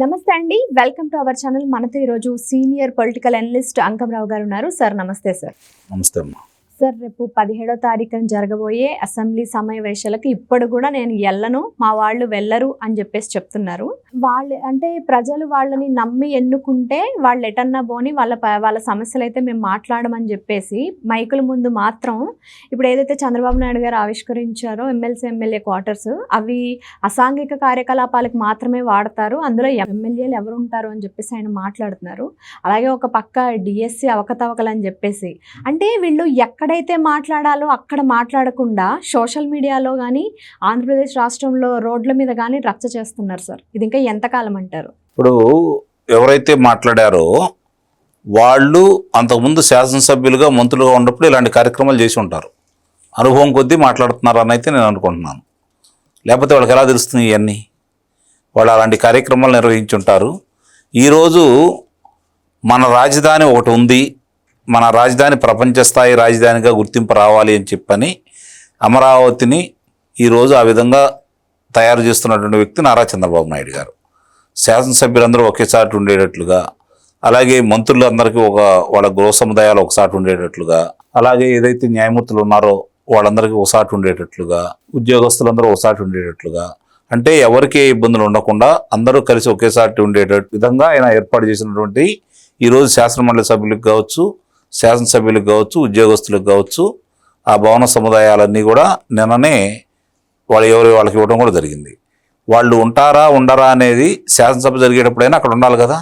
నమస్తే అండి, welcome to our channel. మనతో ఈరోజు సీనియర్ పొలిటికల్ అనలిస్ట్ అంకమరావు గారు ఉన్నారు. సార్ నమస్తే. సార్ నమస్తే అమ్మా. సార్, రేపు 17వ తారీఖున జరగబోయే అసెంబ్లీ సమావేశాలకు ఇప్పుడు కూడా నేను వెళ్ళను, మా వాళ్ళు వెళ్ళరు అని చెప్పేసి చెప్తున్నారు. వాళ్ళు అంటే ప్రజలు వాళ్ళని నమ్మి ఎన్నుకుంటే వాళ్ళు ఎటన్నా పోని వాళ్ళ సమస్యలు అయితే మేము మాట్లాడమని చెప్పేసి మైకుల ముందు మాత్రం ఇప్పుడు ఏదైతే చంద్రబాబు నాయుడు గారు ఆవిష్కరించారో ఎమ్మెల్యే క్వార్టర్స్, అవి అసాంఘిక కార్యకలాపాలకు మాత్రమే వాడతారు, అందులో ఎమ్మెల్యేలు ఎవరు ఉంటారు అని చెప్పేసి ఆయన మాట్లాడుతున్నారు. అలాగే ఒక పక్క డిఎస్సి అవకతవకలు అని చెప్పేసి, అంటే వీళ్ళు ఎక్కడైతే మాట్లాడాలో అక్కడ మాట్లాడకుండా సోషల్ మీడియాలో కానీ ఆంధ్రప్రదేశ్ రాష్ట్రంలో రోడ్ల మీద కానీ రచ్చ చేస్తున్నారు. సార్, ఇది ఇంకా ఎంతకాలం అంటారు? ఇప్పుడు ఎవరైతే మాట్లాడారో వాళ్ళు అంతకుముందు శాసనసభ్యులుగా మంత్రులుగా ఉన్నప్పుడు ఇలాంటి కార్యక్రమాలు చేసి ఉంటారు, అనుభవం కొద్దీ మాట్లాడుతున్నారు అని అయితే నేను అనుకుంటున్నాను. లేకపోతే వాళ్ళకి ఎలా తెలుస్తుంది ఇవన్నీ? వాళ్ళు అలాంటి కార్యక్రమాలు నిర్వహించి ఉంటారు. ఈరోజు మన రాజధాని ఒకటి ఉంది, మన రాజధాని ప్రపంచ స్థాయి రాజధానిగా గుర్తింపు రావాలి అని చెప్పని అమరావతిని ఈరోజు ఆ విధంగా తయారు చేస్తున్నటువంటి వ్యక్తి నారా చంద్రబాబు నాయుడు గారు. శాసనసభ్యులందరూ ఒకేసారి ఉండేటట్లుగా, అలాగే మంత్రులందరికీ వాళ్ళ గృహ సముదాయాలు ఒకసారి ఉండేటట్లుగా, అలాగే ఏదైతే న్యాయమూర్తులు ఉన్నారో వాళ్ళందరికీ ఒకసారి ఉండేటట్లుగా, ఉద్యోగస్తులందరూ ఒకసారి ఉండేటట్లుగా, అంటే ఎవరికి ఇబ్బందులు ఉండకుండా అందరూ కలిసి ఒకేసారి ఉండేటట్టు విధంగా ఆయన ఏర్పాటు చేసినటువంటి ఈరోజు శాసనమండలి సభ్యులకు కావచ్చు, శాసనసభ్యులకు కావచ్చు, ఉద్యోగస్తులకు కావచ్చు, ఆ భవన సముదాయాలన్నీ కూడా నిన్ననే వాళ్ళకి ఇవ్వడం కూడా జరిగింది. వాళ్ళు ఉంటారా ఉండరా అనేది శాసనసభ జరిగేటప్పుడైనా అక్కడ ఉండాలి కదా.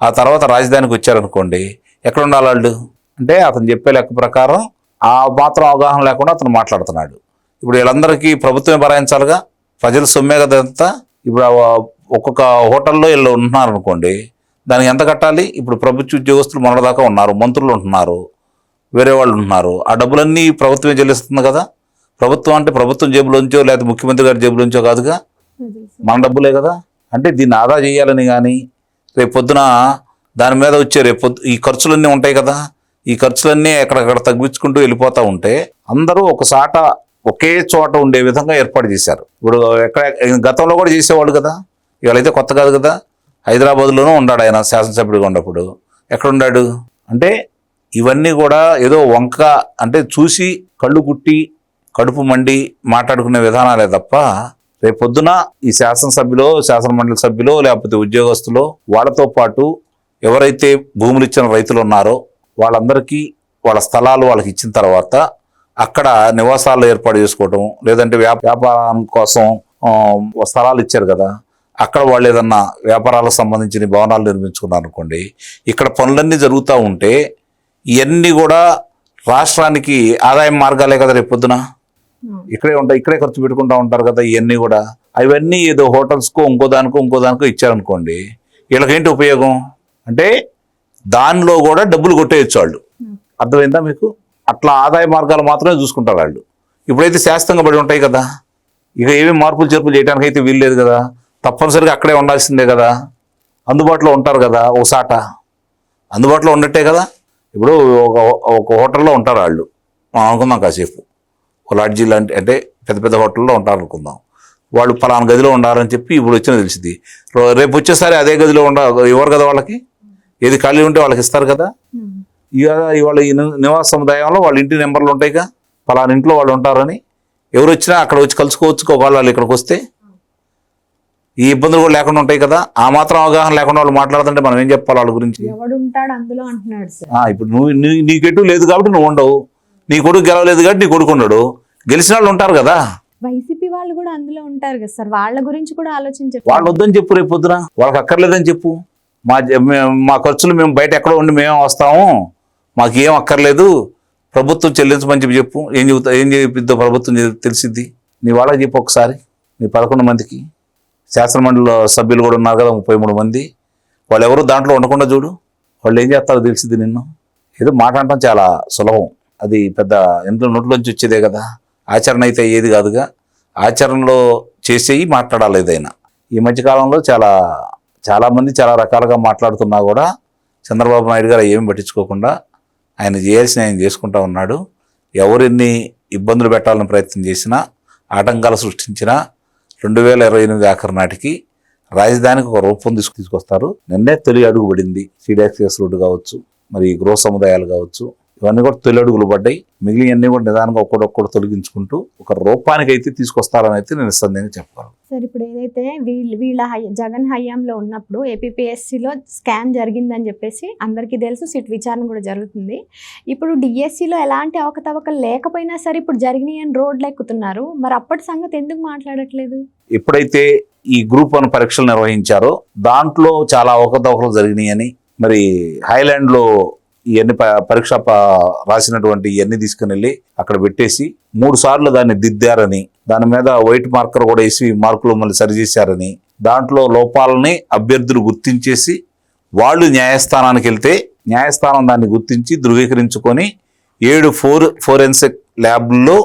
ఆ తర్వాత రాజధానికి వచ్చారనుకోండి, ఎక్కడ ఉండాలి వాళ్ళు? అంటే అతను చెప్పే లెక్క ప్రకారం ఆ మాత్రం అవగాహన లేకుండా అతను మాట్లాడుతున్నాడు. ఇప్పుడు వీళ్ళందరికీ ప్రభుత్వమే భరాయించాలిగా, ప్రజల సొమ్మే కదా అంతా. ఇప్పుడు ఒక్కొక్క హోటల్లో వీళ్ళు ఉంటున్నారనుకోండి, దానికి ఎంత కట్టాలి? ఇప్పుడు ప్రభుత్వ ఉద్యోగస్తులు మొన్నటిదాకా ఉన్నారు, మంత్రులు ఉంటున్నారు, వేరే వాళ్ళు ఉంటున్నారు, ఆ డబ్బులన్నీ ప్రభుత్వమే చెల్లిస్తుంది కదా. ప్రభుత్వం అంటే ప్రభుత్వం జేబులోంచో లేకపోతే ముఖ్యమంత్రి గారి జేబులోంచో కాదుగా, మన డబ్బులే కదా. అంటే దీన్ని ఆదా చేయాలని కానీ రేపు పొద్దున దాని మీద వచ్చే ఈ ఖర్చులన్నీ ఉంటాయి కదా, ఈ ఖర్చులన్నీ ఎక్కడెక్కడ తగ్గించుకుంటూ వెళ్ళిపోతూ ఉంటే అందరూ ఒకసాట ఒకే చోట ఉండే విధంగా ఏర్పాటు చేశారు. ఇప్పుడు గతంలో కూడా చేసేవాళ్ళు కదా, ఇవాళైతే కొత్త కాదు కదా. హైదరాబాద్లోనూ ఉన్నాడు ఆయన శాసనసభ్యుడిగా ఉన్నప్పుడు. ఎక్కడున్నాడు అంటే ఇవన్నీ కూడా ఏదో వంక అంటే చూసి కళ్ళు కుట్టి కడుపు మండి మాట్లాడుకునే విధానాలే తప్ప రేపొద్దున ఈ శాసనసభ్యులో శాసనమండలి సభ్యులో లేకపోతే ఉద్యోగస్తులో వాళ్ళతో పాటు ఎవరైతే భూములు ఇచ్చిన రైతులు ఉన్నారో వాళ్ళందరికీ వాళ్ళ స్థలాలు వాళ్ళకి ఇచ్చిన తర్వాత అక్కడ నివాసాలు ఏర్పాటు చేసుకోవటం, లేదంటే వ్యాపారం కోసం స్థలాలు ఇచ్చారు కదా, అక్కడ వాళ్ళు ఏదన్నా వ్యాపారాలకు సంబంధించిన భవనాలు నిర్మించుకున్నారు అనుకోండి, ఇక్కడ పనులన్నీ జరుగుతూ ఉంటే ఇవన్నీ కూడా రాష్ట్రానికి ఆదాయం మార్గాలే కదా. రేపు పొద్దున ఇక్కడే ఉంటాయి, ఇక్కడే ఖర్చు పెట్టుకుంటూ ఉంటారు కదా. ఇవన్నీ కూడా అవన్నీ ఏదో హోటల్స్కో ఇంకో దానికో ఇచ్చారనుకోండి, వీళ్ళకేంటి ఉపయోగం? అంటే దానిలో కూడా డబ్బులు కొట్టేయచ్చు వాళ్ళు. అర్థమైందా మీకు? అట్లా ఆదాయ మార్గాలు మాత్రమే చూసుకుంటారు వాళ్ళు. ఇప్పుడైతే శాస్త్రంగా పడి ఉంటాయి కదా, ఇక ఏమేమి మార్పులు చేర్పులు చేయడానికి అయితే వీల్లేదు కదా, తప్పనిసరిగా అక్కడే ఉండాల్సిందే కదా, అందుబాటులో ఉంటారు కదా, ఓసాట అందుబాటులో ఉన్నట్టే కదా. ఇప్పుడు ఒక హోటల్లో ఉంటారు వాళ్ళు, అనుకుందాం కాసేపు, ఒక లాడ్జీ లాంటి అంటే పెద్ద పెద్ద హోటల్లో ఉంటారు అనుకుందాం. వాళ్ళు పలానా గదిలో ఉండాలని చెప్పి ఇప్పుడు వచ్చినా తెలిసింది, రేపు వచ్చేసరి అదే గదిలో ఇవ్వరు కదా వాళ్ళకి. ఏది ఖాళీ ఉంటే వాళ్ళకి ఇస్తారు కదా. ఇవాళ ఈ నివాస సముదాయంలో వాళ్ళ ఇంటి నెంబర్లు ఉంటాయిగా, పలానా ఇంట్లో వాళ్ళు ఉంటారని. ఎవరు వచ్చినా అక్కడ వచ్చి కలుసుకోవచ్చు ఒకవేళ వాళ్ళు ఇక్కడికి వస్తే. ఈ ఇబ్బందులు కూడా లేకుండా ఉంటాయి కదా. ఆ మాత్రం అవగాహన లేకుండా వాళ్ళు మాట్లాడుతుంటే మనం ఏం చెప్పాలి వాళ్ళ గురించి? ఇప్పుడు నీకెటు లేదు కాబట్టి నువ్వు ఉండవు, నీ కొడుకు గెలవలేదు కాబట్టి నీ కొడుకు ఉండడు, గెలిచిన వాళ్ళు ఉంటారు కదా. వైసీపీ వాళ్ళు కూడా అందులో ఉంటారు కదా సార్, వాళ్ళ గురించి కూడా ఆలోచించారు. వాళ్ళు వద్దని చెప్పు, రేపు పొద్దున వాళ్ళకి అక్కర్లేదని చెప్పు. మా ఖర్చులు మేము బయట ఎక్కడో ఉండి మేము వస్తాము, మాకు ఏం అక్కర్లేదు, ప్రభుత్వం చెల్లించమని చెప్పు. ఏం చెప్పిద్దో ప్రభుత్వం తెలిసిద్ది. నీ వాళ్ళకి చెప్పు ఒకసారి. నీ 11 మందికి శాసనమండలి సభ్యులు కూడా ఉన్నారు కదా, 33 మంది, వాళ్ళు ఎవరు దాంట్లో ఉండకుండా చూడు, వాళ్ళు ఏం చేస్తారో తెలిసిద్ది. నిన్ను ఏదో మాట అనటం చాలా సులభం, అది పెద్ద ఇంట్లో నోట్లోంచి వచ్చేదే కదా, ఆచరణ అయితే అయ్యేది కాదుగా. ఆచరణలో చేసేవి మాట్లాడాలి ఏదైనా. ఈ మధ్యకాలంలో చాలామంది చాలా రకాలుగా మాట్లాడుతున్నా కూడా చంద్రబాబు నాయుడు గారు ఏమి పట్టించుకోకుండా ఆయన చేయాల్సిన ఆయన చేసుకుంటా ఉన్నాడు. ఎవరిన్ని ఇబ్బందులు పెట్టాలని ప్రయత్నం చేసినా, ఆటంకాలు సృష్టించినా 2028 ఆఖరి నాటికి రాజధానికి ఒక రూపం తీసుకొస్తారు. నిన్నే తొలి అడుగు పడింది. సీడాక్సిస్ రోడ్డు కావచ్చు, మరి గృహ సముదాయాలు కావచ్చు, ఇవన్నీ కూడా తొలి అడుగులు పడ్డాయి. మిగిలినవన్నీ కూడా నిదానంగా ఒక్కడొక్కడు తొలగించుకుంటూ ఒక రూపానికి అయితే తీసుకొస్తారని అయితే నేను నిస్సందేహంగా చెప్పగలను. సార్ ఇప్పుడు ఏదైతే వీళ్ళ జగన్ హయాంలో ఉన్నప్పుడు ఏపీపీఎస్సీలో స్కామ్ జరిగిందని చెప్పేసి అందరికీ తెలుసు, సిట్ విచారణ కూడా జరుగుతుంది. ఇప్పుడు డిఎస్సిలో ఎలాంటి అవకతవకలు లేకపోయినా సరే ఇప్పుడు జరిగినాయి అని రోడ్లు ఎక్కుతున్నారు. మరి అప్పటి సంగతి ఎందుకు మాట్లాడట్లేదు? ఎప్పుడైతే ఈ గ్రూప్ 1 పరీక్షలు నిర్వహించారో దాంట్లో చాలా అవకతవకలు జరిగినాయని, మరి హైలాండ్లో ఇవన్నీ పరీక్ష రాసినటువంటి ఇవన్నీ తీసుకుని వెళ్ళి అక్కడ పెట్టేసి 3 సార్లు దాన్ని దిద్దారని, దాని మీద వైట్ మార్కర్ కూడా వేసి మార్కులు మళ్ళీ సరిచేశారని, దాంట్లో లోపాలని అభ్యర్థులు గుర్తించేసి వాళ్ళు న్యాయస్థానానికి వెళ్తే న్యాయస్థానం దాన్ని గుర్తించి ధృవీకరించుకొని 7 ఫోరెన్సిక్ ల్యాబ్ల్లో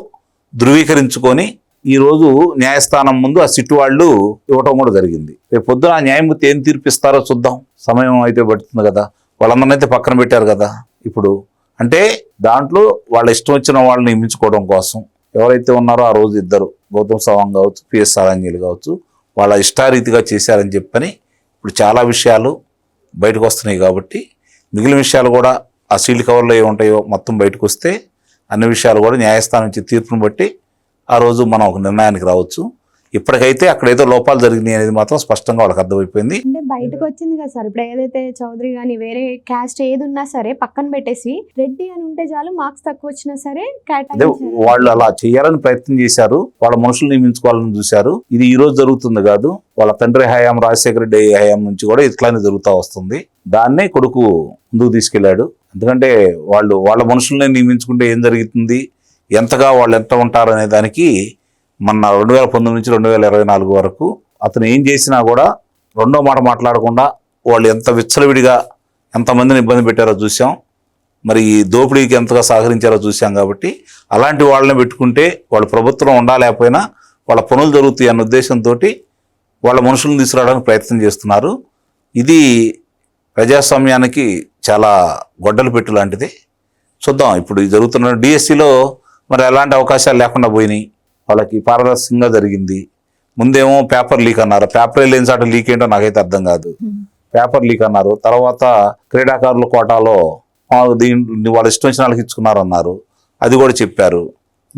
ధృవీకరించుకొని ఈరోజు న్యాయస్థానం ముందు ఆ సిట్ వాళ్ళు ఇవ్వటం కూడా జరిగింది. రేపు పొద్దున ఆ న్యాయమూర్తి ఏం తీర్పిస్తారో చూద్దాం. సమయం అయితే పడుతుంది కదా, వాళ్ళందరినీ అయితే పక్కన పెట్టారు కదా. ఇప్పుడు అంటే దాంట్లో వాళ్ళ ఇష్టం వచ్చిన వాళ్ళని నియమించుకోవడం కోసం ఎవరైతే ఉన్నారో ఆ రోజు ఇద్దరు, గౌతమ్ సవాంగ్ కావచ్చు, పిఎస్ సారంగీలు కావచ్చు, వాళ్ళ ఇష్టారీతిగా చేశారని చెప్పని ఇప్పుడు చాలా విషయాలు బయటకు వస్తున్నాయి. కాబట్టి మిగిలిన విషయాలు కూడా ఆ సీల్డ్ కవర్లో ఏముంటాయో మొత్తం బయటకు వస్తే అన్ని విషయాలు కూడా న్యాయస్థానం ఇచ్చే తీర్పును బట్టి ఆ రోజు మనం ఒక నిర్ణయానికి రావచ్చు. ఇప్పటికైతే అక్కడ ఏదో లోపాలు జరిగినాయి అనేది మాత్రం స్పష్టంగా వాళ్ళకి అర్థమైపోయింది. అంటే బయటకు వచ్చింది కదా సార్, ఇప్పుడు ఏదైతే చౌదరి కానీ వేరే క్యాస్ట్ ఏది ఉన్నా సరే పక్కన పెట్టేసి రెడ్డి అని ఉంటే చాలు, మార్క్స్ తక్కువ వచ్చినా సరే వాళ్ళు అలా చేయాలని ప్రయత్నం చేశారు. వాళ్ళ మనుషులు నియమించుకోవాలని చూశారు. ఇది ఈ రోజు జరుగుతుంది కాదు, వాళ్ళ తండ్రి హయాం రాజశేఖర రెడ్డి హయాం నుంచి కూడా ఇట్లానే జరుగుతూ వస్తుంది. దాన్నే కొడుకు ముందుకు తీసుకెళ్లాడు. ఎందుకంటే వాళ్ళ మనుషుల్ని నియమించుకుంటే ఏం జరుగుతుంది, ఎంతగా వాళ్ళు ఎంత ఉంటారు అనే దానికి మన 2019 నుంచి 2024 వరకు అతను ఏం చేసినా కూడా రెండో మాట మాట్లాడకుండా వాళ్ళు ఎంత విచ్చలవిడిగా ఎంతమందిని ఇబ్బంది పెట్టారో చూసాం. మరి ఈ దోపిడీకి ఎంతగా సహకరించారో చూసాం. కాబట్టి అలాంటి వాళ్ళని పెట్టుకుంటే వాళ్ళు ప్రభుత్వం ఉండాలేకపోయినా వాళ్ళ పనులు జరుగుతాయి అన్న ఉద్దేశంతో వాళ్ళ మనుషులను తీసుకురావడానికి ప్రయత్నం చేస్తున్నారు. ఇది ప్రజాస్వామ్యానికి చాలా గొడ్డలు పెట్టు లాంటిది. చూద్దాం ఇప్పుడు ఈ జరుగుతున్న డిఎస్సిలో మరి ఎలాంటి అవకాశాలు లేకుండా పోయినాయి. వాళ్ళకి పారదర్శకంగా జరిగింది. ముందేమో పేపర్ లీక్ అన్నారు. పేపర్ లేని చాట లీక్ ఏంటో నాకైతే అర్థం కాదు. పేపర్ లీక్ అన్నారు. తర్వాత క్రీడాకారుల కోటాలో వాళ్ళ ఇష్టం వచ్చిన వాళ్ళకి ఇచ్చుకున్నారు అన్నారు. అది కూడా చెప్పారు.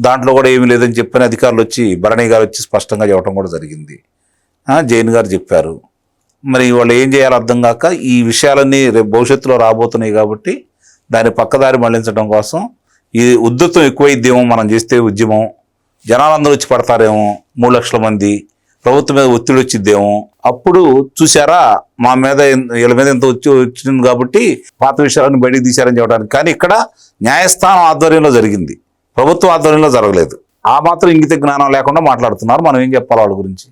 దాంట్లో కూడా ఏమీ లేదని చెప్పని అధికారులు వచ్చి భరణి గారు వచ్చి స్పష్టంగా చెప్పడం కూడా జరిగింది. జైన్ గారు చెప్పారు. మరి వాళ్ళు ఏం చేయాలో అర్థం కాక ఈ విషయాలన్నీ రేపు భవిష్యత్తులో రాబోతున్నాయి. కాబట్టి దాన్ని పక్కదారి మళ్లించడం కోసం ఈ ఉద్ధృతం ఎక్కువైద్దేమో, మనం చేస్తే ఉద్యమం జనాలందరూ వచ్చి పడతారేమో, 3 లక్షల మంది, ప్రభుత్వం మీద ఒత్తిడి వచ్చిద్దేమో, అప్పుడు చూసారా మా మీద వీళ్ళ మీద ఎంత వచ్చింది కాబట్టి పాత విషయాలను బయటికి తీశారని చెప్పడానికి. కానీ ఇక్కడ న్యాయస్థానం ఆధ్వర్యంలో జరిగింది, ప్రభుత్వ ఆధ్వర్యంలో జరగలేదు. ఆ మాత్రం ఇంగిత జ్ఞానం లేకుండా మాట్లాడుతున్నారు. మనం ఏం చెప్పాలి వాళ్ళ గురించి?